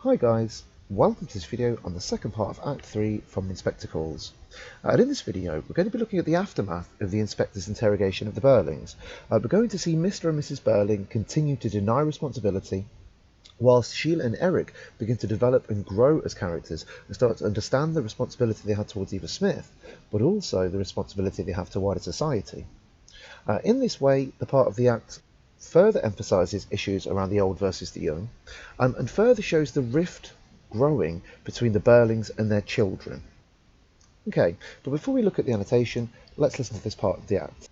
Hi guys, welcome to this video on the second part of Act 3 from Inspector Calls. And in this video we're going to be looking at the aftermath of the inspector's interrogation of the Birlings. We're going to see Mr. and Mrs Birling continue to deny responsibility, whilst Sheila and Eric begin to develop and grow as characters and start to understand the responsibility they had towards Eva Smith, but also the responsibility they have to wider society. In this way, the part of the act further emphasises issues around the old versus the young, and further shows the rift growing between the Birlings and their children. Okay, but before we look at the annotation, let's listen to this part of the act.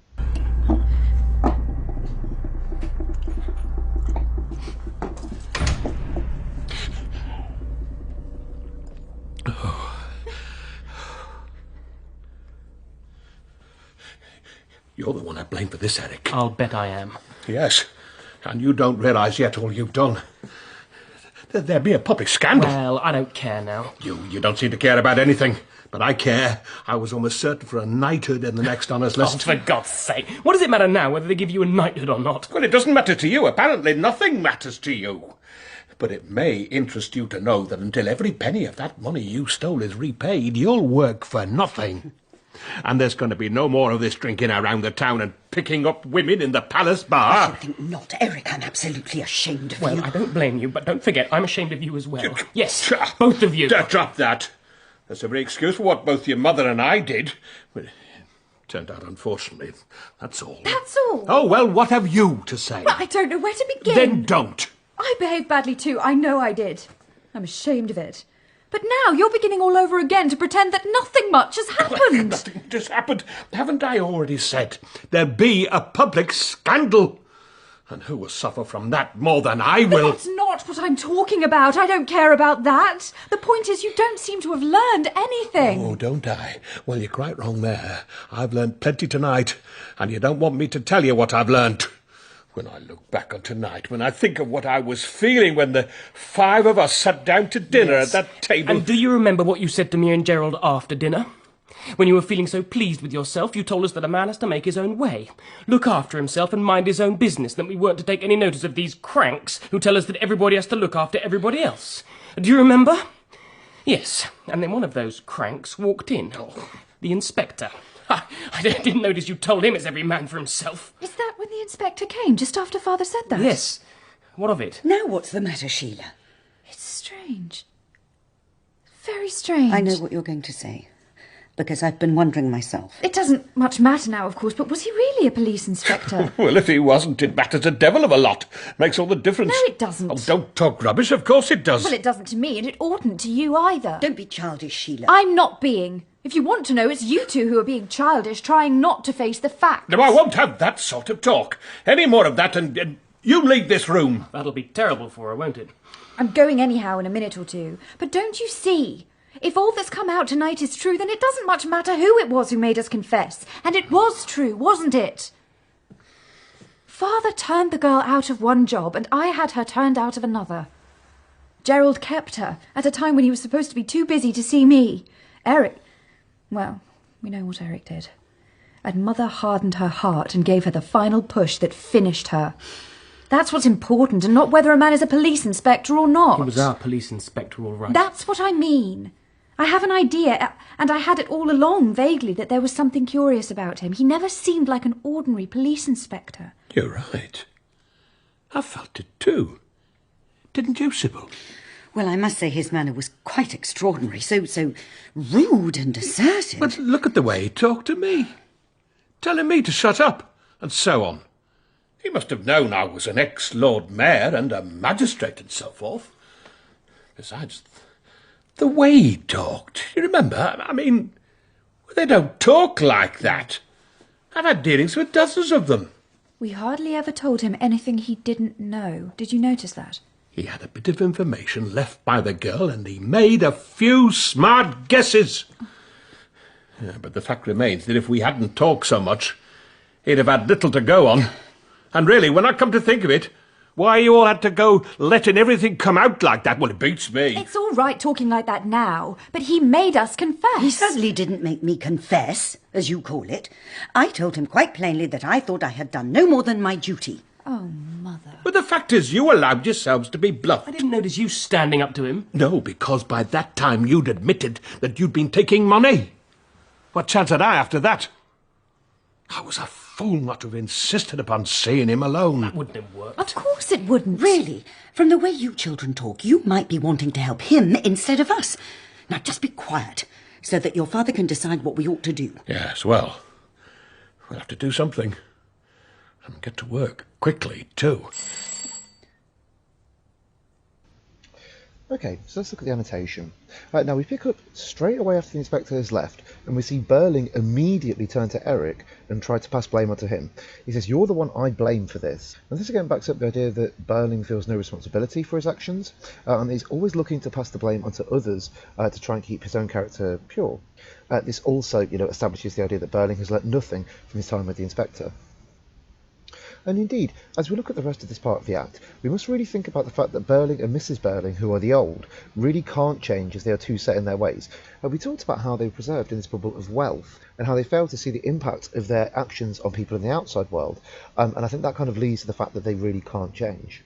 You're the one I blame for this, Eric. I'll bet I am. Yes, and you don't realise yet all you've done. There'd be a public scandal. Well, I don't care now. You don't seem to care about anything, but I care. I was almost certain for a knighthood in the next honours lesson. Oh, for God's sake. What does it matter now whether they give you a knighthood or not? Well, it doesn't matter to you. Apparently nothing matters to you. But it may interest you to know that until every penny of that money you stole is repaid, you'll work for nothing. And there's going to be no more of this drinking around the town and picking up women in the palace bar. I should think not, Eric. I'm absolutely ashamed of you. Well, I don't blame you, but don't forget, I'm ashamed of you as well. Yes, both of you. Drop that. There's every excuse for what both your mother and I did. But it turned out, unfortunately, that's all. That's all? Oh, well, what have you to say? Well, I don't know where to begin. Then don't. I behaved badly too. I know I did. I'm ashamed of it. But now you're beginning all over again to pretend that nothing much has happened. Nothing just happened. Haven't I already said there'll be a public scandal? And who will suffer from that more than I will? But that's not what I'm talking about. I don't care about that. The point is you don't seem to have learned anything. Oh, don't I? Well, you're quite wrong there. I've learned plenty tonight, and you don't want me to tell you what I've learned. When I look back on tonight, when I think of what I was feeling when the five of us sat down to dinner at that table... And do you remember what you said to me and Gerald after dinner? When you were feeling so pleased with yourself, you told us that a man has to make his own way, look after himself and mind his own business, that we weren't to take any notice of these cranks who tell us that everybody has to look after everybody else. Do you remember? Yes, and then one of those cranks walked in. The inspector. I didn't notice you told him it's every man for himself. Is that when the inspector came, just after Father said that? Yes. What of it? Now what's the matter, Sheila? It's strange. Very strange. I know what you're going to say, because I've been wondering myself. It doesn't much matter now, of course, but was he really a police inspector? Well, if he wasn't, it matters a devil of a lot. Makes all the difference. No, it doesn't. Oh, don't talk rubbish. Of course it does. Well, it doesn't to me, and it oughtn't to you either. Don't be childish, Sheila. I'm not being. If you want to know, it's you two who are being childish, trying not to face the facts. No, I won't have that sort of talk. Any more of that and you leave this room. That'll be terrible for her, won't it? I'm going anyhow in a minute or two. But don't you see? If all that's come out tonight is true, then it doesn't much matter who it was who made us confess. And it was true, wasn't it? Father turned the girl out of one job, and I had her turned out of another. Gerald kept her at a time when he was supposed to be too busy to see me. Eric... Well, we know what Eric did. And Mother hardened her heart and gave her the final push that finished her. That's what's important, and not whether a man is a police inspector or not. He was our police inspector, all right. That's what I mean. I have an idea, and I had it all along, vaguely, that there was something curious about him. He never seemed like an ordinary police inspector. You're right. I felt it too. Didn't you, Sybil? Well, I must say his manner was quite extraordinary, so rude and assertive. But look at the way he talked to me. Telling me to shut up, and so on. He must have known I was an ex-Lord Mayor and a magistrate and so forth. Besides, the way he talked, you remember? I mean, they don't talk like that. I've had dealings with dozens of them. We hardly ever told him anything he didn't know. Did you notice that? He had a bit of information left by the girl, and he made a few smart guesses. Yeah, but the fact remains that if we hadn't talked so much, he'd have had little to go on. And really, when I come to think of it, why you all had to go letting everything come out like that, well, it beats me. It's all right talking like that now, but he made us confess. He certainly didn't make me confess, as you call it. I told him quite plainly that I thought I had done no more than my duty. Oh, Mother. But the fact is, you allowed yourselves to be bluffed. I didn't notice you standing up to him. No, because by that time you'd admitted that you'd been taking money. What chance had I after that? I was a fool not to have insisted upon seeing him alone. That wouldn't have worked. Of course it wouldn't. Really? From the way you children talk, you might be wanting to help him instead of us. Now just be quiet, so that your father can decide what we ought to do. Yes, well, we'll have to do something. And get to work quickly, too. Okay, so let's look at the annotation. Now we pick up straight away after the inspector has left, and we see Birling immediately turn to Eric and try to pass blame onto him. He says, "You're the one I blame for this." And this again backs up the idea that Birling feels no responsibility for his actions, and he's always looking to pass the blame onto others to try and keep his own character pure. This also, establishes the idea that Birling has learnt nothing from his time with the inspector. And indeed, as we look at the rest of this part of the act, we must really think about the fact that Birling and Mrs Birling, who are the old, really can't change as they are too set in their ways. And we talked about how they were preserved in this bubble of wealth, and how they fail to see the impact of their actions on people in the outside world. And I think that kind of leads to the fact that they really can't change.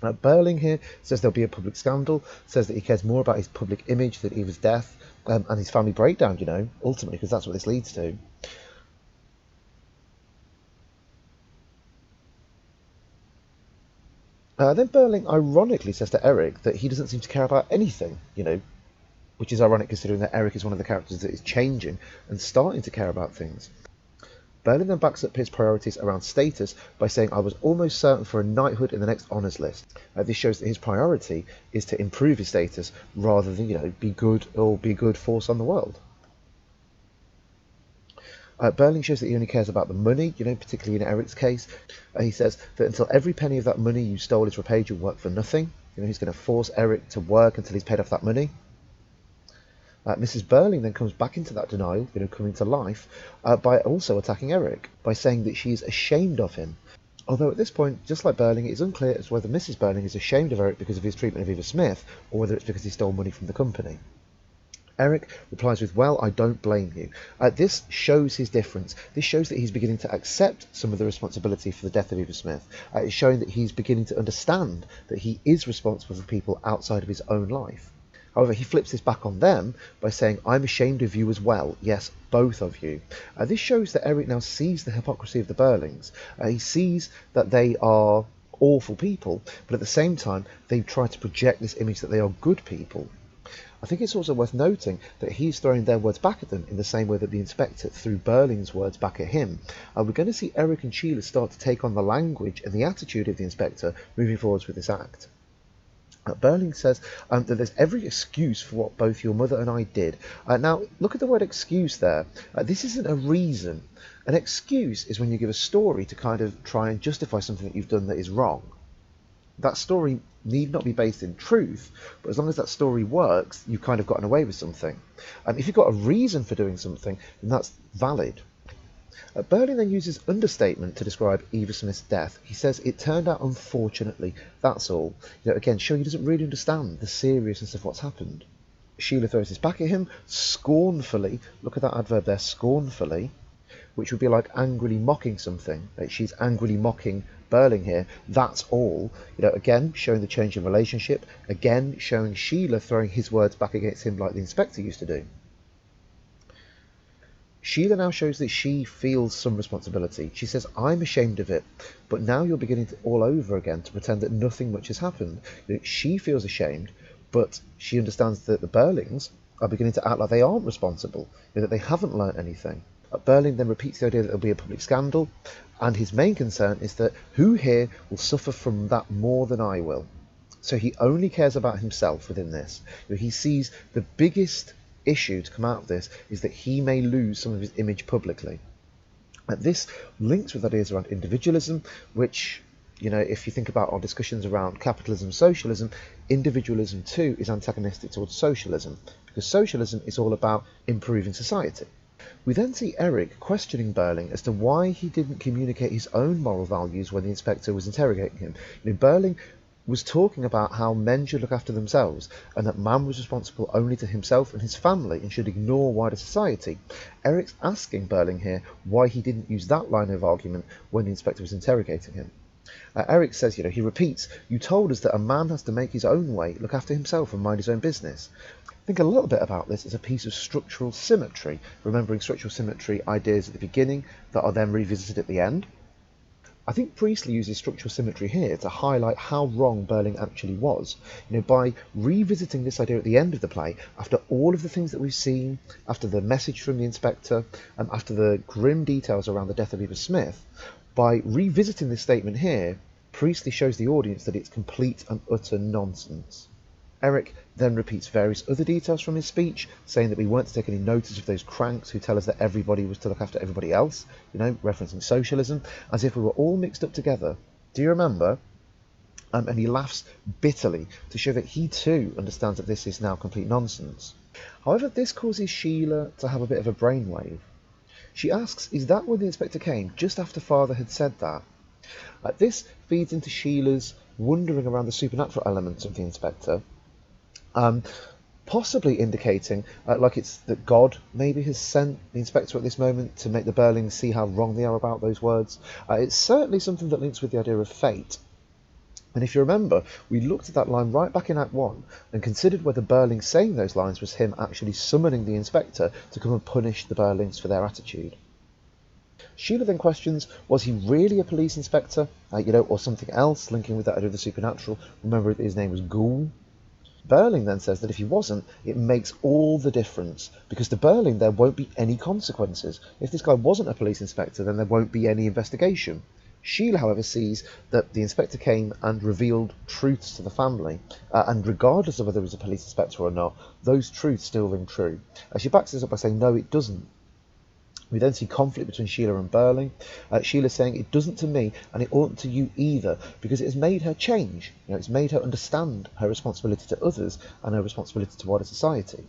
Birling here says there'll be a public scandal, says that he cares more about his public image than Eva's death, and his family breakdown, ultimately, because that's what this leads to. Then Birling ironically says to Eric that he doesn't seem to care about anything, which is ironic considering that Eric is one of the characters that is changing and starting to care about things. Birling then backs up his priorities around status by saying, "I was almost certain for a knighthood in the next honours list." This shows that his priority is to improve his status rather than, be good or be a good force on the world. Birling shows that he only cares about the money, particularly in Eric's case. He says that until every penny of that money you stole is repaid, you'll work for nothing. He's going to force Eric to work until he's paid off that money. Mrs Birling then comes back into that denial, coming to life, by also attacking Eric, by saying that she is ashamed of him. Although at this point, just like Birling, it is unclear as to whether Mrs Birling is ashamed of Eric because of his treatment of Eva Smith, or whether it's because he stole money from the company. Eric replies with, "Well, I don't blame you." This shows his difference. This shows that he's beginning to accept some of the responsibility for the death of Eva Smith. It's showing that he's beginning to understand that he is responsible for people outside of his own life. However, he flips this back on them by saying, "I'm ashamed of you as well. Yes, both of you." This shows that Eric now sees the hypocrisy of the Birlings. He sees that they are awful people, but at the same time, they try to project this image that they are good people. I think it's also worth noting that he's throwing their words back at them in the same way that the inspector threw Birling's words back at him. We're going to see Eric and Sheila start to take on the language and the attitude of the inspector moving forwards with this act. Birling says that there's every excuse for what both your mother and I did. Now, look at the word excuse there. This isn't a reason. An excuse is when you give a story to kind of try and justify something that you've done that is wrong. That story need not be based in truth, but as long as that story works, you've kind of gotten away with something. If you've got a reason for doing something, then that's valid. Birling then uses understatement to describe Eva Smith's death. He says, "It turned out unfortunately, that's all." Again, showing he doesn't really understand the seriousness of what's happened. Sheila throws this back at him, scornfully. Look at that adverb there, scornfully, which would be like angrily mocking something. She's angrily mocking Birling here, that's all. Again, showing the change in relationship. Again, showing Sheila throwing his words back against him like the inspector used to do. Sheila now shows that she feels some responsibility. She says, "I'm ashamed of it, but now you're beginning to all over again to pretend that nothing much has happened." She feels ashamed, but she understands that the Birlings are beginning to act like they aren't responsible, that they haven't learnt anything. Birling then repeats the idea that there will be a public scandal, and his main concern is that who here will suffer from that more than I will. So he only cares about himself within this. He sees the biggest issue to come out of this is that he may lose some of his image publicly. This links with ideas around individualism, which, if you think about our discussions around capitalism, socialism, individualism too is antagonistic towards socialism, because socialism is all about improving society. We then see Eric questioning Birling as to why he didn't communicate his own moral values when the inspector was interrogating him. Birling was talking about how men should look after themselves and that man was responsible only to himself and his family and should ignore wider society. Eric's asking Birling here why he didn't use that line of argument when the inspector was interrogating him. Eric says, he repeats, "You told us that a man has to make his own way, look after himself and mind his own business." Think a little bit about this as a piece of structural symmetry, remembering structural symmetry ideas at the beginning that are then revisited at the end. I think Priestley uses structural symmetry here to highlight how wrong Birling actually was. By revisiting this idea at the end of the play, after all of the things that we've seen, after the message from the inspector, and after the grim details around the death of Eva Smith, by revisiting this statement here, Priestley shows the audience that it's complete and utter nonsense. Eric then repeats various other details from his speech, saying that we weren't to take any notice of those cranks who tell us that everybody was to look after everybody else, referencing socialism, as if we were all mixed up together. Do you remember? And he laughs bitterly to show that he too understands that this is now complete nonsense. However, this causes Sheila to have a bit of a brainwave. She asks, is that when the inspector came, just after Father had said that? This feeds into Sheila's wondering around the supernatural elements of the inspector, possibly indicating like it's that God maybe has sent the inspector at this moment to make the Birlings see how wrong they are about those words. It's certainly something that links with the idea of fate. And if you remember, we looked at that line right back in Act 1 and considered whether Birling saying those lines was him actually summoning the inspector to come and punish the Birlings for their attitude. Sheila then questions, was he really a police inspector, or something else linking with that idea of the supernatural? Remember, his name was Ghoul. Birling then says that if he wasn't, it makes all the difference, because to Birling there won't be any consequences. If this guy wasn't a police inspector, then there won't be any investigation. Sheila, however, sees that the inspector came and revealed truths to the family, and regardless of whether he was a police inspector or not, those truths still ring true. She backs this up by saying, no, it doesn't. We then see conflict between Sheila and Birling. Sheila saying, it doesn't to me, and it oughtn't to you either, because it has made her change. It's made her understand her responsibility to others and her responsibility to wider society.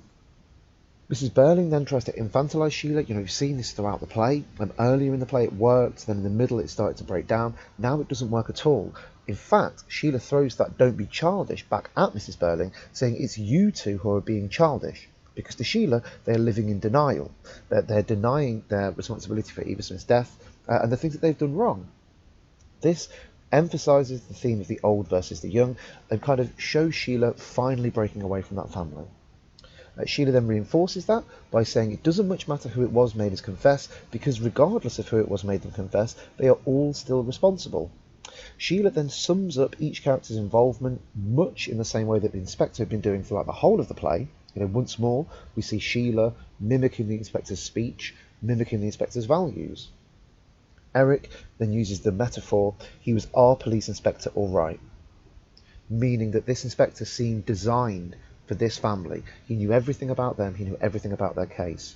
Mrs Birling then tries to infantilise Sheila. You've seen this throughout the play. Earlier in the play it worked, then in the middle it started to break down. Now it doesn't work at all. In fact, Sheila throws that "don't be childish" back at Mrs Birling, saying it's you two who are being childish. Because to Sheila, they're living in denial. They're denying their responsibility for Eva Smith's death and the things that they've done wrong. This emphasises the theme of the old versus the young and kind of shows Sheila finally breaking away from that family. Sheila then reinforces that by saying it doesn't much matter who it was made us confess, because regardless of who it was made them confess, they are all still responsible. Sheila then sums up each character's involvement much in the same way that the inspector had been doing throughout the whole of the play. Once more, we see Sheila mimicking the inspector's speech, mimicking the inspector's values. Eric then uses the metaphor, he was our police inspector all right, meaning that this inspector seemed designed for this family. He knew everything about them, he knew everything about their case.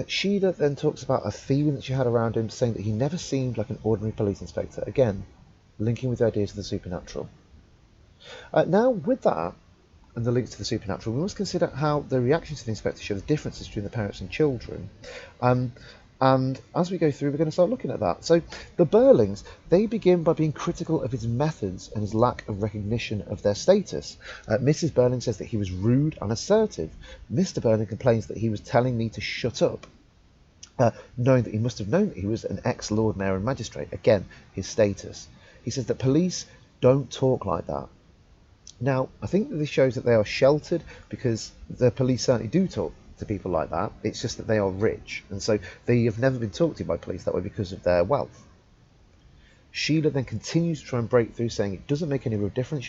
Sheila then talks about a feeling that she had around him, saying that he never seemed like an ordinary police inspector, again, linking with the ideas of the supernatural. Now, with that, and the links to the supernatural, we must consider how the reactions to the inspector show the differences between the parents and children. And as we go through, we're going to start looking at that. So the Birlings, they begin by being critical of his methods and his lack of recognition of their status. Mrs Birling says that he was rude and assertive. Mr Birling complains that he was telling me to shut up, knowing that he must have known that he was an ex-Lord Mayor and Magistrate. Again, his status. He says that police don't talk like that. Now, I think that this shows that they are sheltered, because the police certainly do talk to people like that. It's just that they are rich, and so they have never been talked to by police that way because of their wealth. Sheila then continues to try and break through, saying it doesn't make any real difference,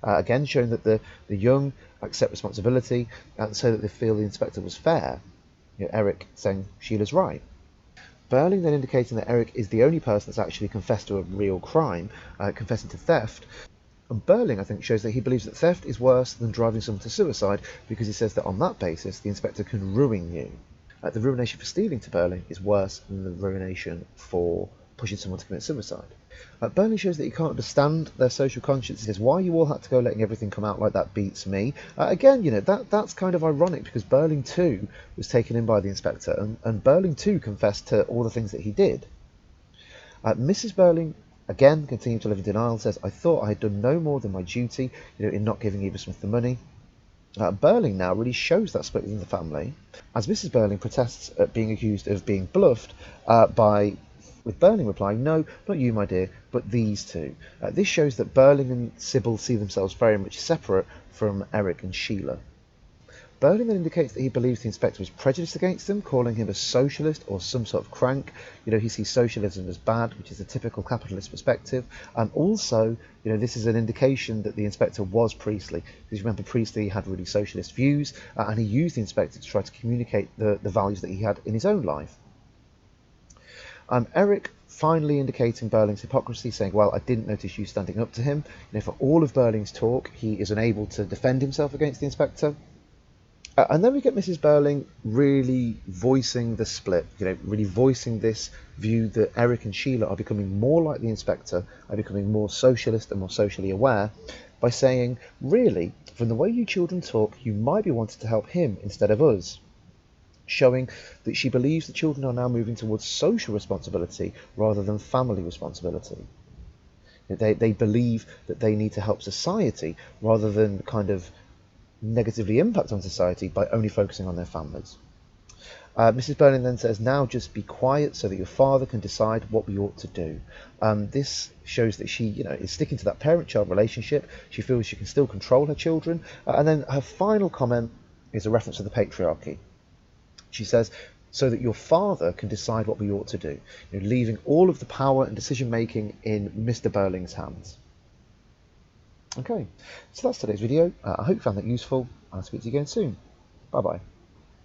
again showing that the young accept responsibility, and so that they feel the inspector was fair. Eric saying Sheila's right. Birling then indicating that Eric is the only person that's actually confessed to a real crime, confessing to theft. And Birling, I think, shows that he believes that theft is worse than driving someone to suicide, because he says that on that basis, the inspector can ruin you. The ruination for stealing to Birling is worse than the ruination for pushing someone to commit suicide. Birling shows that he can't understand their social conscience. He says, why you all had to go letting everything come out like that beats me. Again, you know, that's kind of ironic because Birling too was taken in by the inspector, and Birling too confessed to all the things that he did. Mrs Birling again continued to live in denial, says, I thought I had done no more than my duty, you know, in not giving Eva Smith the money. Birling now really shows that split within the family, as Mrs Birling protests at being accused of being bluffed with Birling replying, no, not you, my dear, but these two. This shows that Birling and Sybil see themselves very much separate from Eric and Sheila. Birling then indicates that he believes the inspector was prejudiced against them, calling him a socialist or some sort of crank. You know, he sees socialism as bad, which is a typical capitalist perspective. Also, you know, this is an indication that the inspector was Priestley. Because remember, Priestley had really socialist views, and he used the inspector to try to communicate the values that he had in his own life. Eric finally indicating Birling's hypocrisy, saying, well, I didn't notice you standing up to him. You know, for all of Birling's talk, he is unable to defend himself against the inspector. And then we get Mrs Birling really voicing the split, you know, really voicing this view that Eric and Sheila are becoming more like the inspector, are becoming more socialist and more socially aware, by saying, really, from the way you children talk, you might be wanting to help him instead of us. Showing that she believes the children are now moving towards social responsibility rather than family responsibility. They believe that they need to help society rather than kind of negatively impact on society by only focusing on their families. Mrs Birling then says, now just be quiet so that your father can decide what we ought to do. This shows that she, you know, is sticking to that parent-child relationship. She feels she can still control her children. And then her final comment is a reference to the patriarchy. She says, so that your father can decide what we ought to do, you know, leaving all of the power and decision-making in Mr Birling's hands. Okay, so that's today's video. I hope you found that useful. I'll speak to you again soon. Bye-bye.